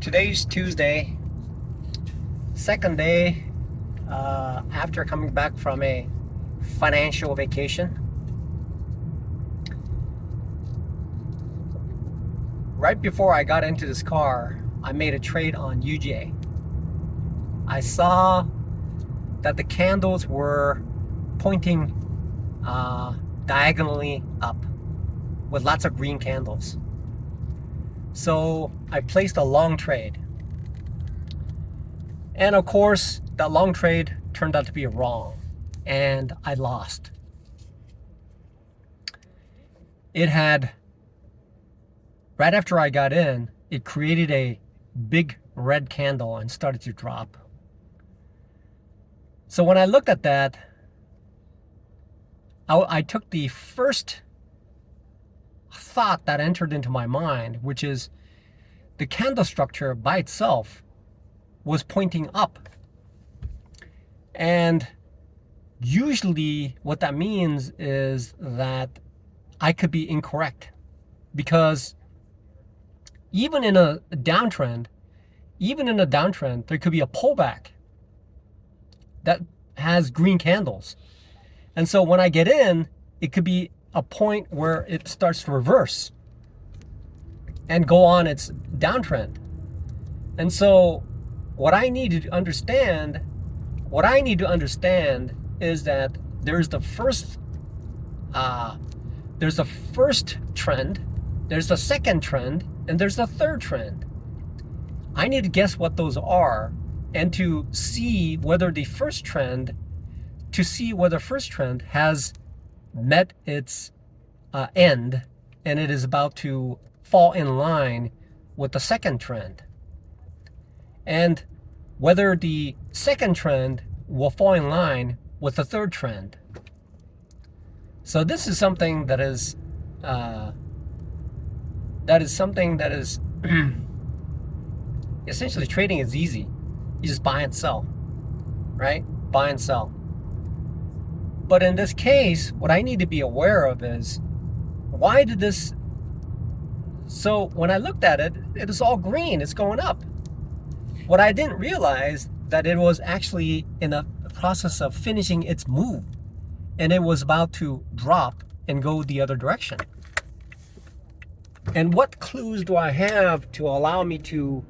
Today's Tuesday, second day after coming back from a financial vacation. Right before I got into this car, I made a trade on UJ. I saw that the candles were pointing diagonally up with lots of green candles. So I placed a long trade. And of course, that long trade turned out to be wrong, and I lost. It had, right after I got in, it created a big red candle and started to drop. So when I looked at that, I took the first thought that entered into my mind, which is the candle structure by itself was pointing up. And usually what that means is that I could be incorrect, because even in a downtrend, there could be a pullback that has green candles. And so when I get in, it could be a point where it starts to reverse and go on its downtrend. And so what I need to understand is that there's the first trend, there's the second trend, and there's the third trend. I need to guess what those are, and to see whether the first trend has met its end, and it is about to fall in line with the second trend, and whether the second trend will fall in line with the third trend. So this is something that is essentially, trading is easy. You just buy and sell, right? Buy and sell. But in this case, what I need to be aware of is, why did this? So when I looked at it, it is all green. It's going up. What I didn't realize, that it was actually in a process of finishing its move, and it was about to drop and go the other direction. And what clues do I have to allow me to?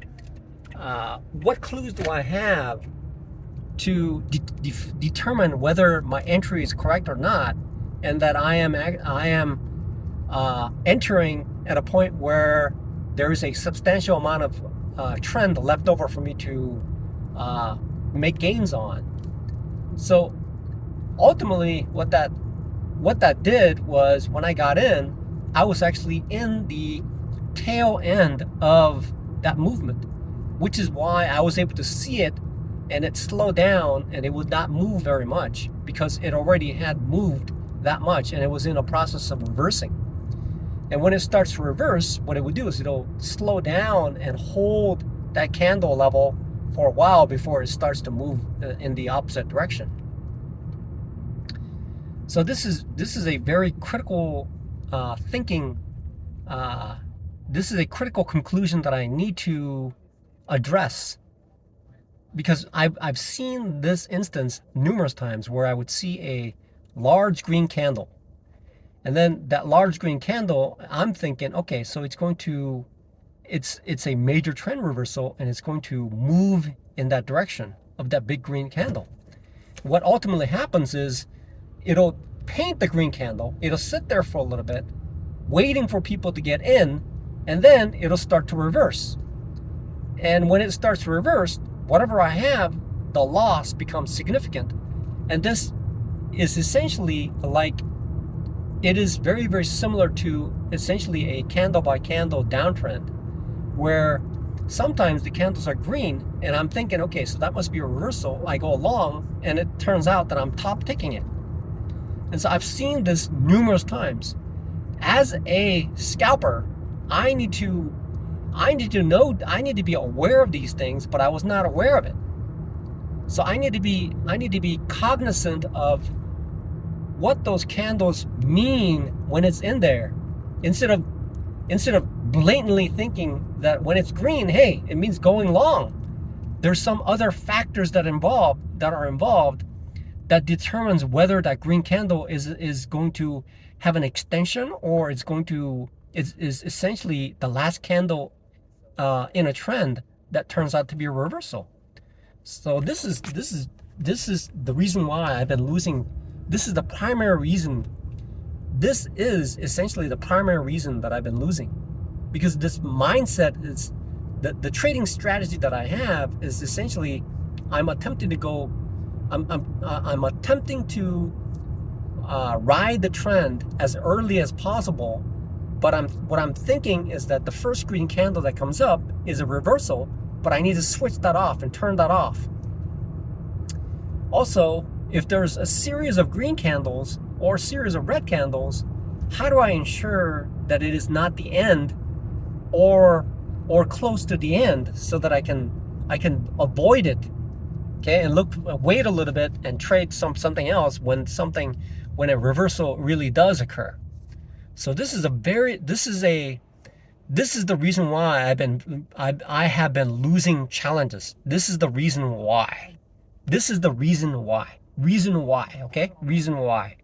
Determine whether my entry is correct or not, and that I am entering at a point where there is a substantial amount of trend left over for me to make gains on. So ultimately, what that did was, when I got in, I was actually in the tail end of that movement, which is why I was able to see it, and it slowed down, and it would not move very much, because it already had moved that much, and it was in a process of reversing. And when it starts to reverse, what it would do is it'll slow down and hold that candle level for a while before it starts to move in the opposite direction. So this is a very critical thinking. This is a critical conclusion that I need to address, because I've seen this instance numerous times, where I would see a large green candle, and then that large green candle, I'm thinking, okay, so it's a major trend reversal, and it's going to move in that direction of that big green candle. What ultimately happens is, it'll paint the green candle, it'll sit there for a little bit, waiting for people to get in, and then it'll start to reverse. And when it starts to reverse, whatever I have, the loss becomes significant. And this is essentially like, it is very, very similar to essentially a candle by candle downtrend, where sometimes the candles are green, and I'm thinking, okay, so that must be a reversal. I go along, and it turns out that I'm top ticking it. And so I've seen this numerous times. As a scalper, I need to be aware of these things, but I was not aware of it. So I need to be cognizant of what those candles mean when it's in there, instead of blatantly thinking that when it's green, hey, it means going long. There's some other factors that are involved that determines whether that green candle is going to have an extension, or it's going to is essentially the last candle in a trend that turns out to be a reversal. So this is the reason why I've been losing. This is the primary reason. This is essentially the primary reason that I've been losing, because this mindset is the trading strategy that I have is essentially I'm attempting to ride the trend as early as possible. But what I'm thinking is that the first green candle that comes up is a reversal, but I need to switch that off and turn that off. Also, if there's a series of green candles or a series of red candles, how do I ensure that it is not the end or close to the end, so that I can avoid it, okay, and wait a little bit and trade something else when a reversal really does occur. So this is the reason why I have been losing challenges. This is the reason why. Okay? Reason why.